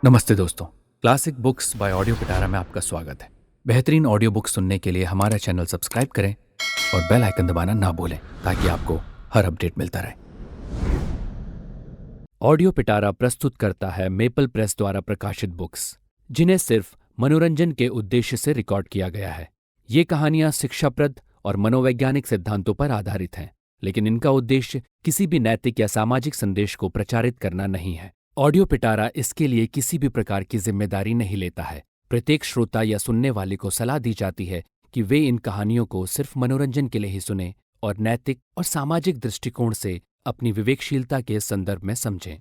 नमस्ते दोस्तों। Classic books bye audio पिटारा में आपका स्वागत है। बेहतरीन ऑडियो बुक सुनने के लिए हमारा चैनल सब्सक्राइब करें और बेल आइकन दबाना ना भूलें ताकि आपको हर अपडेट मिलता रहे। ऑडियो पिटारा प्रस्तुत करता है मेपल प्रेस द्वारा प्रकाशित बुक्स, जिन्हें सिर्फ मनोरंजन के उद्देश्य से रिकॉर्ड किया गया है। ये कहानियां शिक्षाप्रद और मनोवैज्ञानिक सिद्धांतों पर आधारित हैं, लेकिन इनका उद्देश्य किसी भी नैतिक या सामाजिक संदेश को प्रचारित करना नहीं है। ऑडियो पिटारा इसके लिए किसी भी प्रकार की जिम्मेदारी नहीं लेता है। प्रत्येक श्रोता या सुनने वाले को सलाह दी जाती है कि वे इन कहानियों को सिर्फ मनोरंजन के लिए ही सुनें और नैतिक और सामाजिक दृष्टिकोण से अपनी विवेकशीलता के संदर्भ में समझें।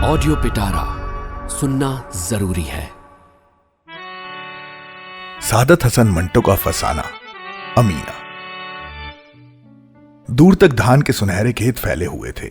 ऑडियो पिटारा सुनना जरूरी है। सादत हसन मंटो का फसाना। अमीना। दूर तक धान के सुनहरे खेत फैले हुए थे।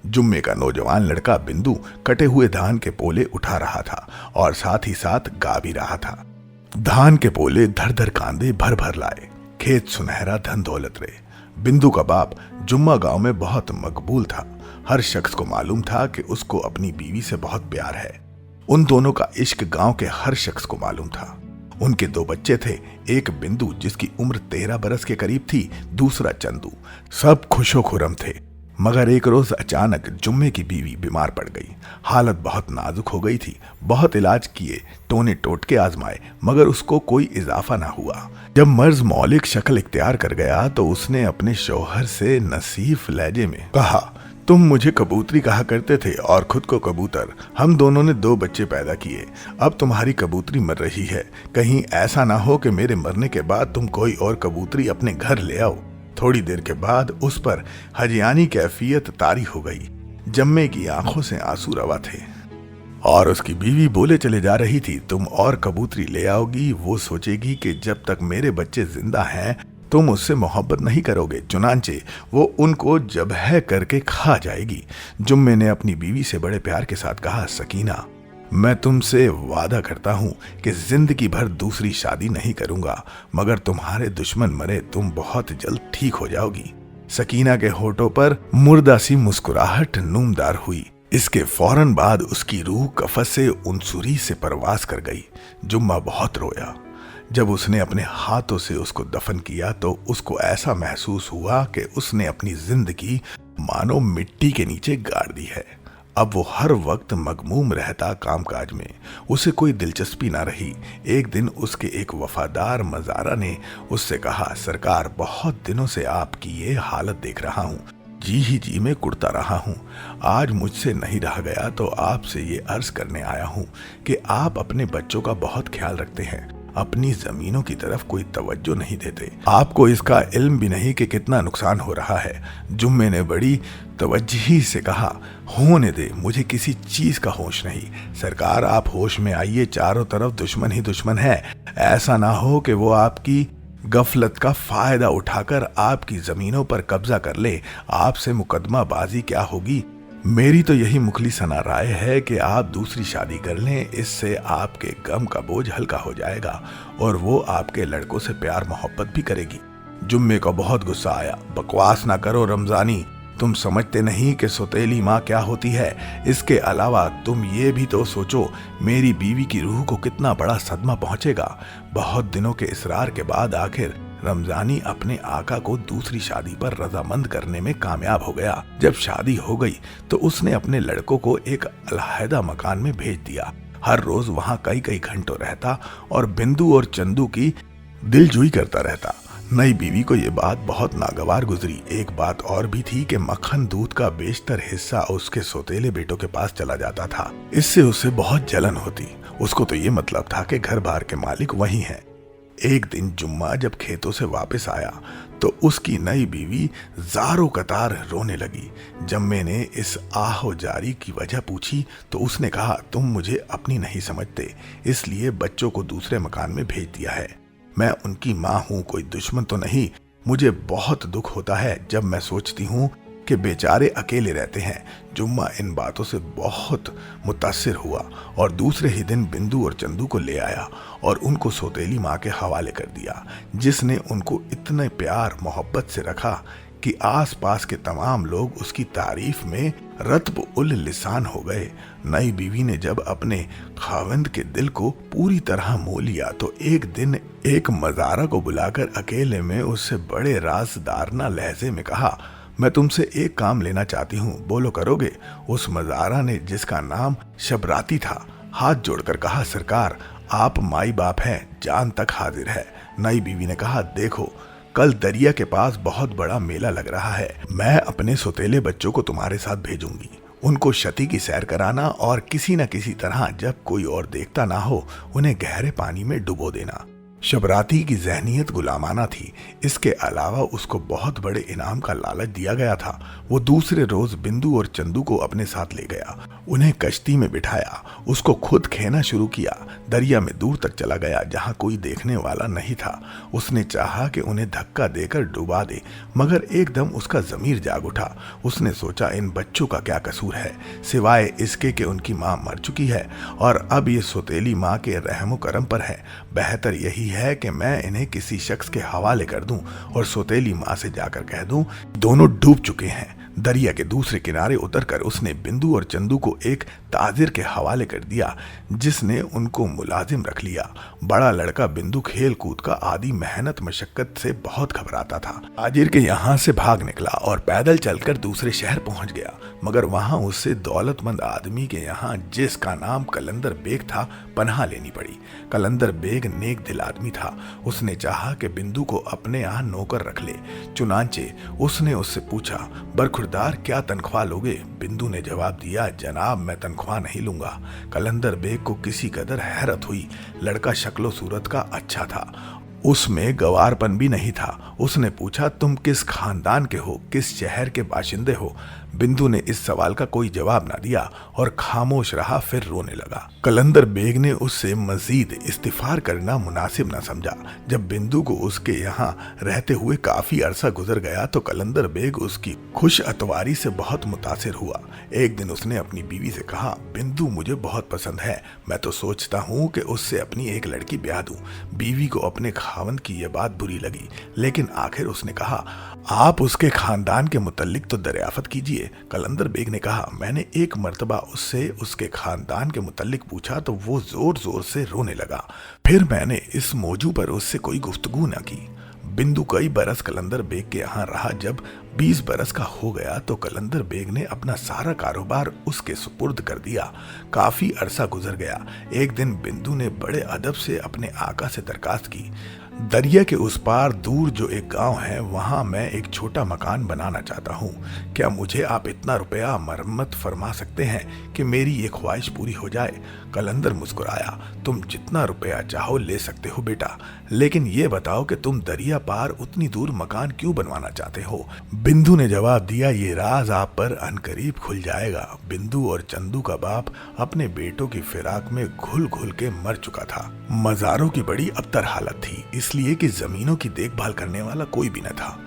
जुम्मे का नौजवान लड़का बिंदु कटे हुए धान के पोले उठा रहा था और साथ ही साथ गा भी रहा था। धान के पोले धर धर कांदे भर भर लाए, खेत सुनहरा धन दौलत रहे। बिंदु का बाप जुम्मा गांव में बहुत मकबूल था। हर शख्स को मालूम था कि उसको अपनी बीवी से बहुत प्यार है। उन दोनों का इश्क गांव के हर शख्स को मालूम था। उनके दो बच्चे थे, एक बिंदु जिसकी उम्र 13 बरस के करीब थी, दूसरा चंदू। सब खुशो खुरम थे, मगर एक रोज अचानक जुम्मे की बीवी बीमार पड़ गई। हालत बहुत नाजुक हो गई थी। बहुत इलाज किए, टोने टोटके आजमाए, मगर उसको कोई इजाफा ना हुआ। जब मर्ज मौलिक शक्ल इख्तियार कर गया तो उसने अपने शौहर से नसीफ लहजे में कहा, तुम मुझे कबूतरी कहा करते थे और खुद को कबूतर। हम दोनों ने 2 बच्चे पैदा किए। अब तुम्हारी कबूतरी मर रही है। कहीं ऐसा ना हो कि मेरे मरने के बाद तुम कोई और कबूतरी अपने घर ले आओ। थोड़ी देर के बाद उस पर हजियानी कैफियत तारी हो गई। जम्मे की आंखों से आंसू रवा थे और उसकी बीवी बोले चले जा रही थी, तुम और कबूतरी ले आओगी, वो सोचेगी कि जब तक मेरे बच्चे जिंदा हैं तुम उससे मोहब्बत नहीं करोगे, चुनांचे वो उनको जबह करके खा जाएगी। जुम्मे ने अपनी बीवी से बड़े प्यार के साथ कहा, सकीना, मैं तुमसे वादा करता हूं कि जिंदगी भर दूसरी शादी नहीं करूंगा, मगर तुम्हारे दुश्मन मरे तुम बहुत जल्द ठीक हो जाओगी। सकीना के होठों पर मुर्दा सी मुस्कुराहट नूमदार हुई। इसके फौरन बाद उसकी रूह कफस से उनसुरी से परवास कर गई। जुम्मा बहुत रोया। जब उसने अपने हाथों से उसको दफन किया तो उसको ऐसा महसूस हुआ कि उसने अपनी जिंदगी मानो मिट्टी के नीचे गाड़ दी है। अब वो हर वक्त मगमूम रहता कामकाज में, उसे कोई दिलचस्पी ना रही। एक दिन उसके एक वफादार मजारा ने उससे कहा, सरकार, बहुत दिनों से आपकी ये हालत देख रहा हूँ, जी ही जी में कुड़ता रहा हूँ। आज मुझसे नहीं रहा गया तो आपसे ये अर्ज करने आया हूँ कि आप अपने बच्चों का बहुत ख्याल रखते हैं, अपनी जमीनों की तरफ कोई तवज्जो नहीं देते। आपको इसका इल्म भी नहीं कि कितना नुकसान हो रहा है। जुम्मे ने बड़ी तवज्जही से कहा, होने दे, मुझे किसी चीज का होश नहीं। सरकार, आप होश में आइए, चारों तरफ दुश्मन ही दुश्मन है। ऐसा ना हो कि वो आपकी गफलत का फायदा उठाकर आपकी जमीनों पर कब्जा कर ले। आपसे मुकदमा बाजी क्या होगी। मेरी तो यही मुखलिसना राय है कि आप दूसरी शादी कर लें, इससे आपके गम का बोझ हल्का हो जाएगा और वो आपके लड़कों से प्यार मोहब्बत भी करेगी। जुम्मे को बहुत गुस्सा आया। बकवास ना करो रमजानी, तुम समझते नहीं कि सौतेली माँ क्या होती है। इसके अलावा तुम ये भी तो सोचो, मेरी बीवी की रूह को कितना बड़ा सदमा पहुंचेगा। बहुत दिनों के इसरार के बाद आखिर रमजानी अपने आका को दूसरी शादी पर रजामंद करने में कामयाब हो गया। जब शादी हो गई तो उसने अपने लड़कों को एक अलहदा मकान में भेज दिया। हर रोज वहां कई कई घंटों रहता और बिंदु और चंदू की दिलजुई करता रहता। नई बीवी को ये बात बहुत नागवार गुजरी। एक बात और भी थी कि मक्खन दूध का बेशतर हिस्सा उसके सौतेले बेटों के पास चला जाता था। इससे उसे बहुत जलन होती। उसको तो ये मतलब था कि घर बार के मालिक वही हैं। एक दिन जुम्मा जब खेतों से वापस आया तो उसकी नई बीवी जारो कतार रोने लगी। जम्मे ने इस आहो जारी की वजह पूछी तो उसने कहा, तुम मुझे अपनी नहीं समझते, इसलिए बच्चों को दूसरे मकान में भेज दिया है। मैं उनकी माँ हूँ, कोई दुश्मन तो नहीं। मुझे बहुत दुख होता है जब मैं सोचती हूँ कि बेचारे अकेले रहते हैं। जुम्मा इन बातों से बहुत मुतासिर हुआ और दूसरे ही दिन बिंदु और चंदू को ले आया और उनको सौतेली माँ के हवाले कर दिया, जिसने उनको इतने प्यार मोहब्बत से रखा कि आसपास के तमाम लोग उसकी तारीफ में रत्ब उल लिसान हो गए। नई बीवी ने जब अपने खाविंद के दिल को पूरी तरह मोह लिया तो एक दिन एक मज़ारा को बुलाकर अकेले में उससे बड़े राज़दारना लहजे में कहा, मैं तुमसे एक काम लेना चाहती हूँ, बोलो करोगे? उस मज़ारा ने, जिसका नाम शबराती था, हाथ जोड़कर कहा, सरकार आप माई बाप हैं, जान तक हाजिर है। नई बीवी ने कहा, देखो कल दरिया के पास बहुत बड़ा मेला लग रहा है, मैं अपने सौतेले बच्चों को तुम्हारे साथ भेजूंगी। उनको क्षति की सैर कराना और किसी न किसी तरह जब कोई और देखता ना हो उन्हें गहरे पानी में डुबो देना। शबराती की जहनियत गुलामाना थी। इसके अलावा उसको बहुत बड़े इनाम का लालच दिया गया था। वो दूसरे रोज बिंदु और चंदू को अपने साथ ले गया, उन्हें कश्ती में बिठाया, उसको खुद खेना शुरू किया, दरिया में दूर तक चला गया जहां कोई देखने वाला नहीं था। उसने चाहा कि उन्हें धक्का देकर डुबा दे, मगर एकदम उसका ज़मीर जाग उठा। उसने सोचा, इन बच्चों का क्या कसूर है, सिवाय इसके कि उनकी माँ मर चुकी है और अब ये सौतेली माँ के रहमो करम पर है। बेहतर यही है कि मैं इन्हें किसी शख्स के हवाले कर दूं और सौतेली माँ से जाकर कह दूं दोनों डूब चुके हैं। दरिया के दूसरे किनारे उतरकर उसने बिंदु और चंदू को एक ताजिर के हवाले कर दिया, जिसने उनको मुलाजिम रख लिया। बड़ा लड़का बिंदु खेल कूद का आदि मेहनत मशक्कत से बहुत घबराता था। ताजिर के यहाँ से भाग निकला और पैदल चलकर दूसरे शहर पहुंच गया, मगर वहां उससे दौलतमंद आदमी के यहाँ, जिसका नाम कलंदर बेग था, पनाह लेनी पड़ी। कलंदर बेग नेक दिल आदमी था। उसने चाहा कि बिंदु को अपने यहाँ नौकर रख ले। चुनांचे उसने उससे पूछा, बरखुरदार क्या तनख्वाह लोगे? बिंदु ने जवाब दिया, जनाब मैं तनख्वाह नहीं लूंगा। कलंदर बेग को किसी कदर हैरत हुई। लड़का शक्लो सूरत का अच्छा था, उसमें गवारपन भी नहीं था। उसने पूछा, तुम किस खानदान के हो, किस शहर के बाशिंदे हो? बिंदु ने इस सवाल का कोई जवाब ना दिया और खामोश रहा, फिर रोने लगा। कलंदर बेग ने उससे मजीद इस्तिफार करना मुनासिब न समझा। जब बिंदु को उसके यहाँ रहते हुए काफी अरसा गुजर गया तो कलंदर बेग उसकी खुश अतवारी से बहुत मुतासिर हुआ। एक दिन उसने अपनी बीवी से कहा, बिंदु मुझे बहुत पसंद है, मैं तो सोचता हूँ कि उससे अपनी एक लड़की ब्याह दूं। बीवी को अपने खावंद की यह बात बुरी लगी, लेकिन आखिर उसने कहा, आप उसके खानदान के मुतल्लिक तो दरियाफत कीजिए। कलंदर बेग ने कहा, मैंने एक मर्तबा उससे उसके खानदान के मुतल्लिक पूछा तो वो जोर जोर से रोने लगा। फिर मैंने इस मौजू पर उससे कोई गुफ्तगू न की। बिंदु कई बरस कलंदर बेग के यहाँ रहा। जब 20 बरस का हो गया तो कलंदर बेग ने अपना सारा कारोबार उसके सुपुर्द कर दिया। काफी अरसा गुजर गया। एक दिन बिंदु ने बड़े अदब से अपने आका से दरखास्त की, दरिया के उस पार दूर जो एक गांव है, वहां मैं एक छोटा मकान बनाना चाहता हूं। क्या मुझे आप इतना रुपया मरम्मत फरमा सकते हैं कि मेरी ये ख्वाहिश पूरी हो जाए? कलंदर मुस्कुराया, तुम जितना रुपया चाहो ले सकते हो बेटा, लेकिन ये बताओ कि तुम दरिया पार उतनी दूर मकान क्यों बनवाना चाहते हो? बिंदु ने जवाब दिया, ये राज आप पर अनकरीब खुल जाएगा। बिंदु और चंदू का बाप अपने बेटों की फिराक में घुल घुल के मर चुका था। मज़ारों की बड़ी अबतर हालत थी, इसलिए कि जमीनों की देखभाल करने वाला कोई भी न था।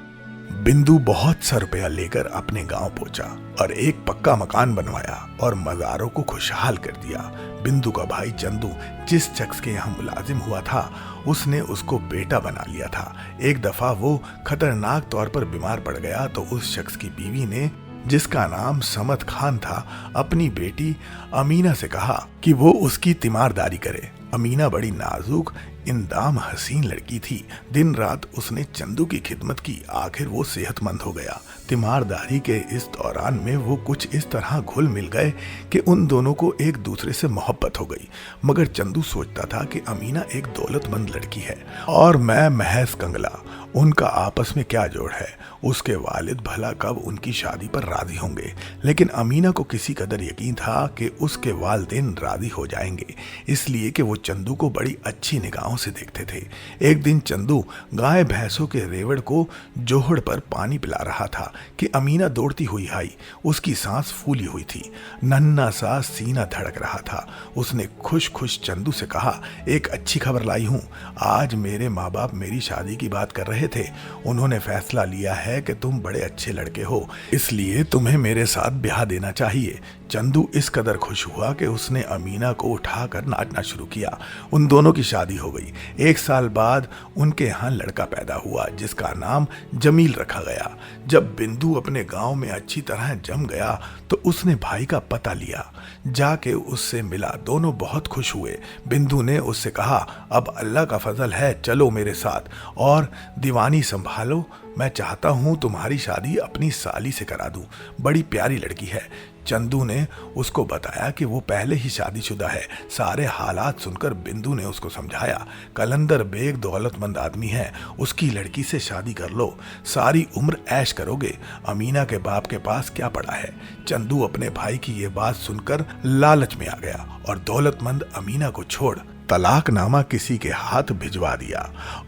बिंदु बहुत सा रुपया लेकर अपने गांव पहुंचा और एक पक्का मकान बनवाया और मज़ारों को खुशहाल कर दिया। बिंदु का भाई चंदू जिस शख्स के यहाँ मुलाजिम हुआ था, उसने उसको बेटा बना लिया था। एक दफा वो खतरनाक तौर पर बीमार पड़ गया तो उस शख्स की बीवी ने, जिसका नाम समत खान था, अपनी बेटी अमीना से कहा कि वो उसकी तीमारदारी करे। अमीना बड़ी नाजुक इंदाम हसीन लड़की थी। दिन रात उसने चंदू की खिदमत की, आखिर वो सेहतमंद हो गया। तीमारदारी के इस दौरान में वो कुछ इस तरह घुल मिल गए कि उन दोनों को एक दूसरे से मोहब्बत हो गई। मगर चंदू सोचता था कि अमीना एक दौलतमंद लड़की है और मैं महज कंगला, उनका आपस में क्या जोड़ है? उसके वालिद भला कब उनकी शादी पर राजी होंगे? लेकिन अमीना को किसी कदर यकीन था कि उसके वालिदैन राजी हो जाएंगे, इसलिए कि वो चंदू को बड़ी अच्छी निगाहों से देखते थे। एक दिन चंदू गाय भैंसों के रेवड़ को जोहड़ पर पानी पिला रहा था कि अमीना दौड़ती हुई आई। उसकी सांस फूली हुई थी, नन्हा सा सीना धड़क रहा था। उसने खुश खुश चंदू से कहा, एक अच्छी खबर लाई हूं। आज मेरे माँ बाप मेरी शादी की बात कर रहे थे। उन्होंने फैसला लिया है कि तुम बड़े अच्छे लड़के हो, इसलिए तुम्हें मेरे साथ ब्याह देना चाहिए। चंदू इस कदर खुश हुआ कि उसने अमीना को उठाकर नाचना शुरू किया। उन दोनों की शादी हो गई। 1 साल बाद उनके यहाँ लड़का पैदा हुआ जिसका नाम जमील रखा गया। जब बिंदु अपने गांव में अच्छी तरह जम गया तो उसने भाई का पता लिया, जाके उससे मिला। दोनों बहुत खुश हुए। बिंदु ने उससे कहा, अब अल्लाह का फजल है, चलो मेरे साथ और दीवानी संभालो। मैं चाहता हूं तुम्हारी शादी अपनी साली से करा दूं, बड़ी प्यारी लड़की है। चंदू ने उसको बताया कि वो पहले ही शादीशुदा है। सारे हालात सुनकर बिंदु ने उसको समझाया, कलंदर बेग दौलतमंद आदमी है, उसकी लड़की से शादी कर लो, सारी उम्र ऐश करोगे। अमीना के बाप के पास क्या पड़ा है। चंदू अपने भाई की ये बात सुनकर लालच में आ गया और दौलतमंद अमीना को छोड़ तलाकनामा किसी के हाथ भिजवा दिया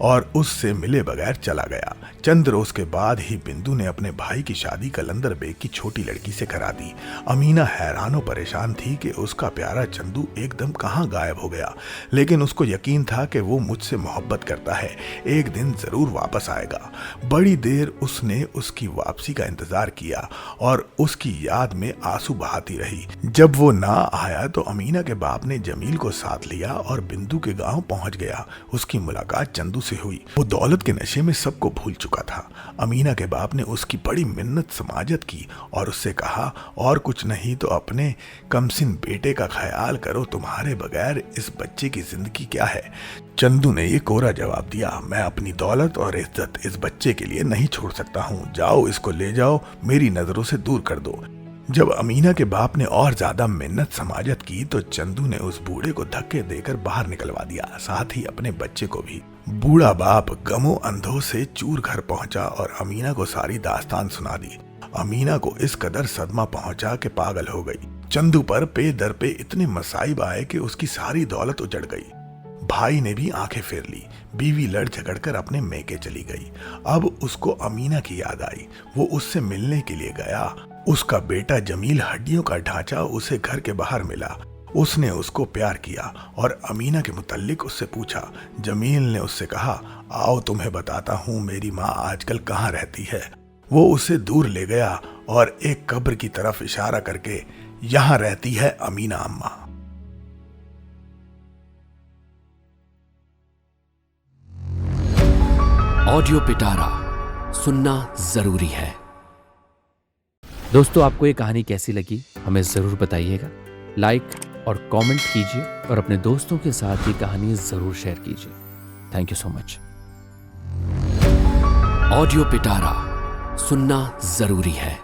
और उससे मिले बगैर चला गया। चंद रोज के बाद ही बिंदु ने अपने भाई की शादी कलंदर बेग की छोटी लड़की से करा दी। अमीना हैरान और परेशान थी कि उसका प्यारा चंदू एकदम कहाँ गायब हो गया, लेकिन उसको यकीन था कि वो मुझसे मोहब्बत करता है, एक दिन जरूर वापस आएगा। बड़ी देर उसने उसकी वापसी का इंतजार किया और उसकी याद में आंसू बहाती रही। जब वो ना आया तो अमीना के बाप ने जमील को साथ लिया और बिंदु के गांव पहुंच गया। उसकी मुलाकात चंदू से हुई। वो दौलत के नशे में सबको भूल चुका था। अमीना के बाप ने उसकी बड़ी मिन्नत समाजत की और उससे कहा, और कुछ नहीं तो अपने कमसिन बेटे का ख्याल करो, तुम्हारे बगैर इस बच्चे की जिंदगी क्या है। चंदू ने ये कोरा जवाब दिया, मैं अपनी दौलत और इज्जत इस बच्चे के लिए नहीं छोड़ सकता हूँ, जाओ इसको ले जाओ, मेरी नजरों से दूर कर दो। जब अमीना के बाप ने और ज्यादा मिन्नत समाजत की तो चंदू ने उस बूढ़े को धक्के देकर बाहर निकलवा दिया, साथ ही अपने बच्चे को भी। बूढ़ा बाप गमो अंधों से चूर घर पहुंचा और अमीना को सारी दास्तान सुना दी। अमीना को इस कदर सदमा पहुंचा कि पागल हो गई। चंदू पर पे दर पे इतने मसाइब आए कि उसकी सारी दौलत उजड़ गई। भाई ने भी आंखें फेर ली। बीवी लड़ झगड़कर अपने मेके चली गई। अब उसको अमीना की याद आई। वो उससे मिलने के लिए गया। उसका बेटा जमील हड्डियों का ढांचा उसे घर के बाहर मिला। उसने उसको प्यार किया और अमीना के मुतल्लिक उससे पूछा। जमील ने उससे कहा, आओ तुम्हें बताता हूँ मेरी माँ आजकल कहाँ रहती है। वो उसे दूर ले गया और एक कब्र की तरफ इशारा करके, यहाँ रहती है अमीना अम्मा। ऑडियो पिटारा सुनना जरूरी है। दोस्तों, आपको ये कहानी कैसी लगी हमें ज़रूर बताइएगा। लाइक और कमेंट कीजिए और अपने दोस्तों के साथ ये कहानी ज़रूर शेयर कीजिए। Thank you so much. Audio पिटारा सुनना ज़रूरी है।